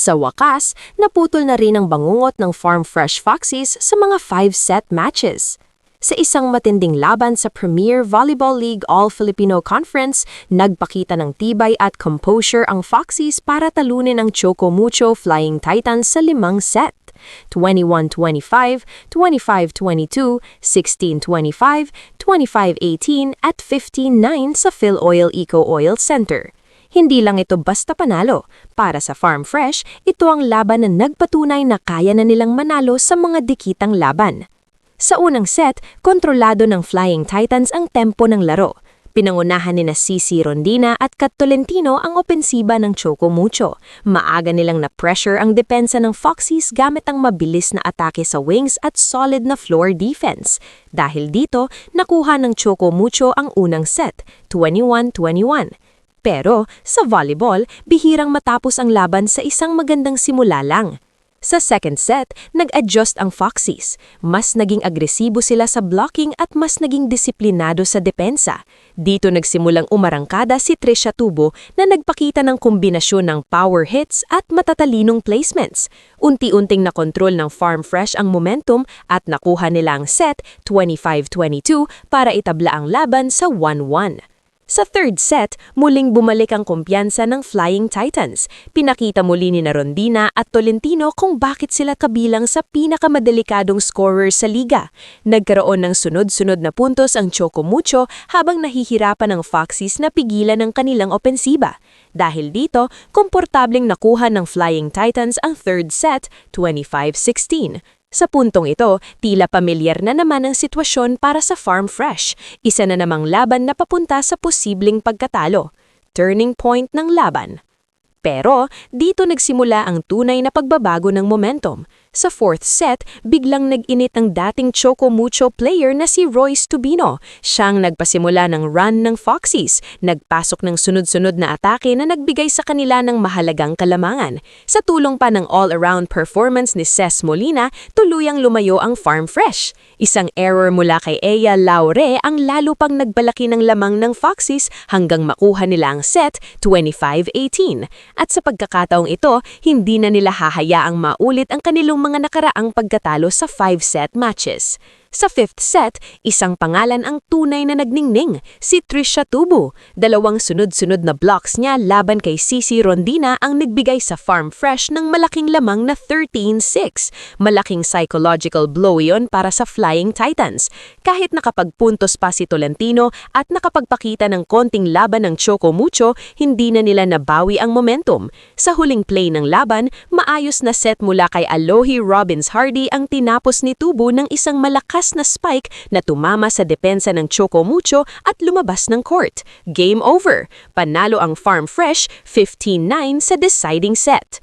Sa wakas, naputol na rin ang bangungot ng Farm Fresh Foxies sa mga 5-set matches. Sa isang matinding laban sa Premier Volleyball League All-Filipino Conference, nagpakita ng tibay at composure ang Foxies para talunin ang Choco Mucho Flying Titans sa 5 set. 21-25, 25-22, 16-25, 25-18 at 15-9 sa Philoil Eco Oil Center. Hindi lang ito basta panalo. Para sa Farm Fresh, ito ang laban na nagpatunay na kaya na nilang manalo sa mga dikitang laban. Sa unang set, kontrolado ng Flying Titans ang tempo ng laro. Pinangunahan ni Cici Rondina at Kat Tolentino ang opensiba ng Choco Mucho. Maaga nilang na-pressure ang depensa ng Foxies gamit ang mabilis na atake sa wings at solid na floor defense. Dahil dito, nakuha ng Choco Mucho ang unang set, 21-21. Pero sa volleyball, bihirang matapos ang laban sa isang magandang simula lang. Sa second set, nag-adjust ang Foxies. Mas naging agresibo sila sa blocking at mas naging disiplinado sa depensa. Dito nagsimulang umarangkada si Trisha Tubo na nagpakita ng kombinasyon ng power hits at matatalinong placements. Unti-unting nakontrol ng Farm Fresh ang momentum at nakuha nila ang set 25-22 para itabla ang laban sa 1-1. Sa third set, muling bumalik ang kumpiyansa ng Flying Titans. Pinakita muli ni Rondina at Tolentino kung bakit sila kabilang sa pinakamaddelikadong scorers sa liga. Nagkaroon ng sunod-sunod na puntos ang Choco Mucho habang nahihirapan ng Foxies na pigilan ang kanilang opensiba. Dahil dito, komportableng nakuha ng Flying Titans ang third set, 25-16. Sa puntong ito, tila pamilyar na naman ang sitwasyon para sa Farm Fresh. Isa na namang laban na papunta sa posibleng pagkatalo. Turning point ng laban. Pero dito nagsimula ang tunay na pagbabago ng momentum. Sa fourth set, biglang nag-init ang dating Choco Mucho player na si Royce Tubino. Siyang nagpasimula ng run ng Foxies, nagpasok ng sunod-sunod na atake na nagbigay sa kanila ng mahalagang kalamangan. Sa tulong pa ng all-around performance ni Ces Molina, tuluyang lumayo ang Farm Fresh. Isang error mula kay Ea Laure ang lalo pang nagbalaki ng lamang ng Foxies hanggang makuha nila ang set 25-18. At sa pagkakataong ito, hindi na nila hahayaang maulit ang kanilang mga nakaraang pagkatalo sa 5-set matches. Sa fifth set, isang pangalan ang tunay na nagningning, si Trisha Tubo. 2 sunod-sunod na blocks niya laban kay Cici Rondina ang nagbigay sa Farm Fresh ng malaking lamang na 13-6. Malaking psychological blow yon para sa Flying Titans. Kahit nakapagpuntos pa si Tolentino at nakapagpakita ng konting laban ng Choco Mucho, hindi na nila nabawi ang momentum. Sa huling play ng laban, maayos na set mula kay Alohi Robbins Hardy ang tinapos ni Tubo ng isang malakas na spike na tumama sa depensa ng Choco Mucho at lumabas ng court. Game over. Panalo ang Farm Fresh 15-9 sa deciding set.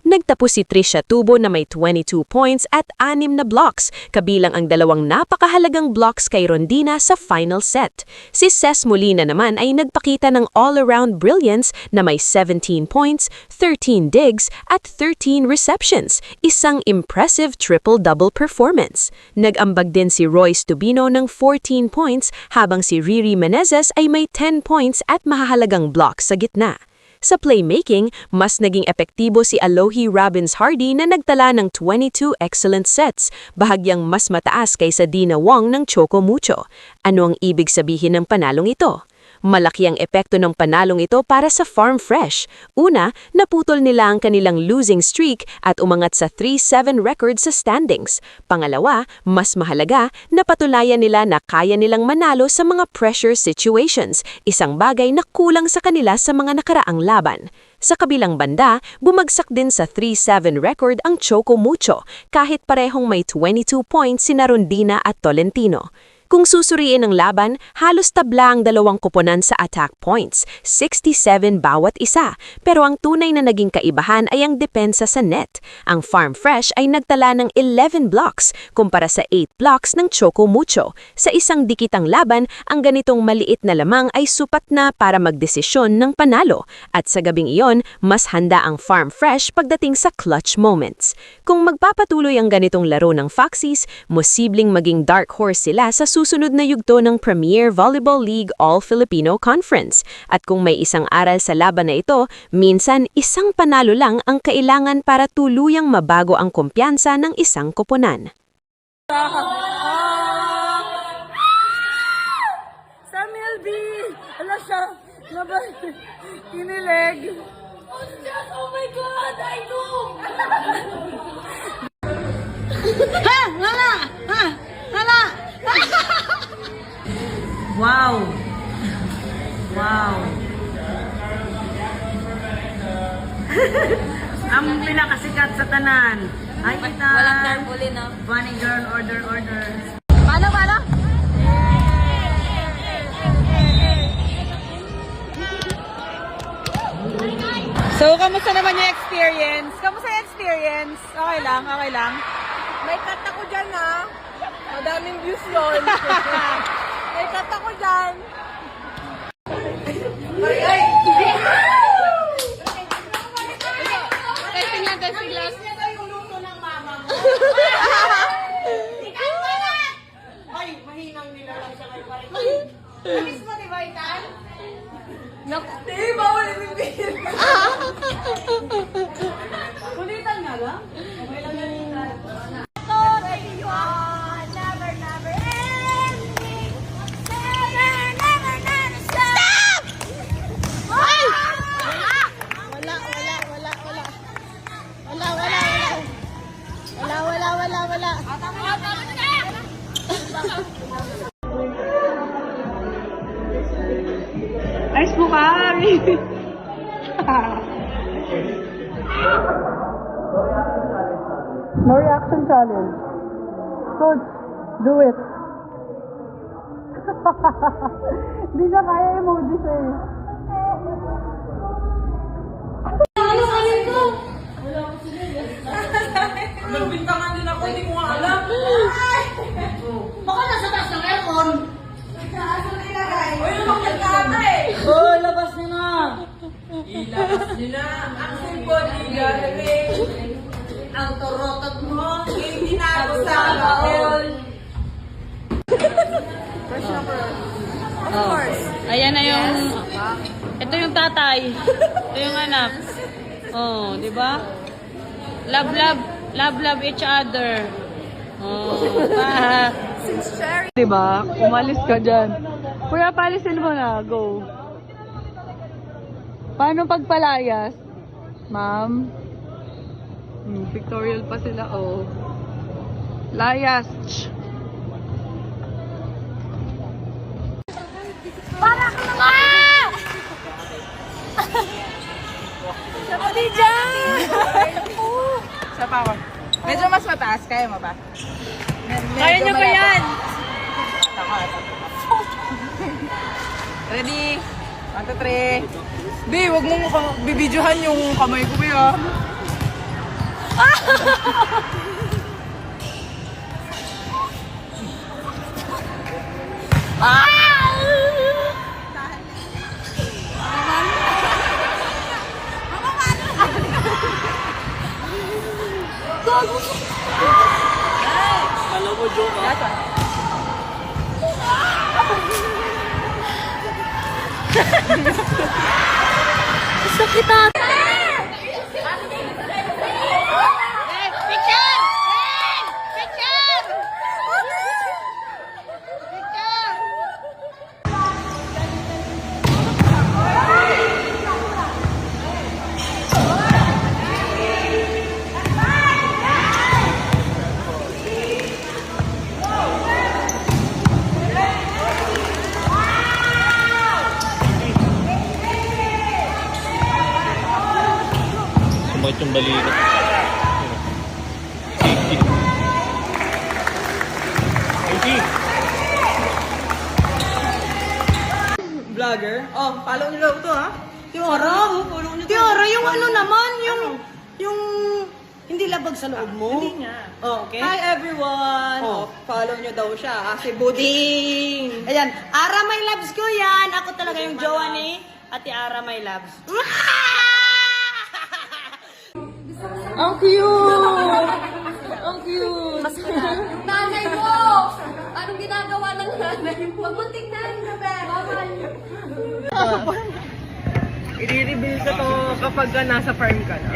Nagtapos si Trisha Tubo na may 22 points at 6 na blocks, kabilang ang 2 napakahalagang blocks kay Rondina sa final set. Si Ces Molina naman ay nagpakita ng all-around brilliance na may 17 points, 13 digs at 13 receptions, isang impressive triple-double performance. Nag-ambag din si Royce Tubino ng 14 points habang si Riri Menezes ay may 10 points at mahahalagang blocks sa gitna. Sa playmaking, mas naging epektibo si Alohi Robbins Hardy na nagtala ng 22 excellent sets, bahagyang mas mataas kaysa Dina Wong ng Choco Mucho. Ano ang ibig sabihin ng panalong ito? Malaki ang epekto ng panalong ito para sa Farm Fresh. Una, naputol nila ang kanilang losing streak at umangat sa 3-7 record sa standings. Pangalawa, mas mahalaga, napatulayan nila na kaya nilang manalo sa mga pressure situations, isang bagay na kulang sa kanila sa mga nakaraang laban. Sa kabilang banda, bumagsak din sa 3-7 record ang Choco Mucho, kahit parehong may 22 points sina Rondina at Tolentino. Kung susuriin ang laban, halos tabla ang 2 koponan sa attack points, 67 bawat isa. Pero ang tunay na naging kaibahan ay ang depensa sa net. Ang Farm Fresh ay nagtala ng 11 blocks kumpara sa 8 blocks ng Choco Mucho. Sa isang dikitang laban, ang ganitong maliit na lamang ay supat na para magdesisyon ng panalo. At sa gabing iyon, mas handa ang Farm Fresh pagdating sa clutch moments. Kung magpapatuloy ang ganitong laro ng Foxies, posibleng maging dark horse sila sa susunod na yugto ng Premier Volleyball League All-Filipino Conference. At kung may isang aral sa laban na ito, minsan isang panalo lang ang kailangan para tuluyang mabago ang kumpiyansa ng isang koponan. Samuel B! Ala siya! Labay! Kinilig! Oh my God! I know! Ha! Hala! Ha! Hala! Wow! Wow! Ang pinakasikat sa tanan. Ay, kita! Walang tarbuli, no? Bunny girl, order. Paano? So, kamusta naman yung experience? Kamusta yung experience? Okay lang. May cut ako dyan, ha? Madaming views yun. May cut ako dyan. Ay! Testing lang. Ito yung luto ng mama mo. Ay, mahinang nila lang siya kay Pare. Alis mo, di ba, Itan? Naku, di, bawal ibibigil. Kulitan nga lang. Okay lang yan. Never ending. Never stop! Ay! Wala. Ayos mo ka, Ari. No reaction challenge. Coach, do it. Hindi niya kaya emojis eh. Nagbintangan din ako, hindi ko nga alam. Baka nasa taas ng aircon. Nasa na ilagay. Uy, lumakit ka ata eh. Oh, labas niyo na. Ilabas niyo na. Ang simple, ilalagay. Ang torotot mo, hindi na ako sa baon. First number. Of course. Ayan na yung... Ito yung tatay. Ito yung anak. Oh, di ba? Love each other. Oh, Di ba? Umalis ka dyan. Kuya, palisin mo na. Go. Paano pagpalayas? Ma'am? Pictorial pa sila, oh. Layas. Para ka naman! Sama di dyan! Sa pa ako. Medyo mas mataas. Kaya mo ba? Kaya nyo ba yan? Ready? 1, 2, 3. Bi, wag mong bibidyohan yung kamay ko, Bi, ah. Sakit ata! Sumakit yung balikat. Vlogger? Oh, follow nyo lang ito, ha? Tiara, follow nyo. Tiara, yung ano naman, yung hindi labag sa loob mo. Hindi nga. Oh, okay. Hi, everyone. Oh, follow nyo daw siya. Si Buding. Ayan, Ara My Loves ko yan. Ako talaga yung jowa ni Ate Ara My Loves. Ang cute! Ang cute! Nanay mo! Anong ginagawa ginawa ng nanay. Huwag mo tignan, bawal. I-reveal ko to kapag nasa farm ka na.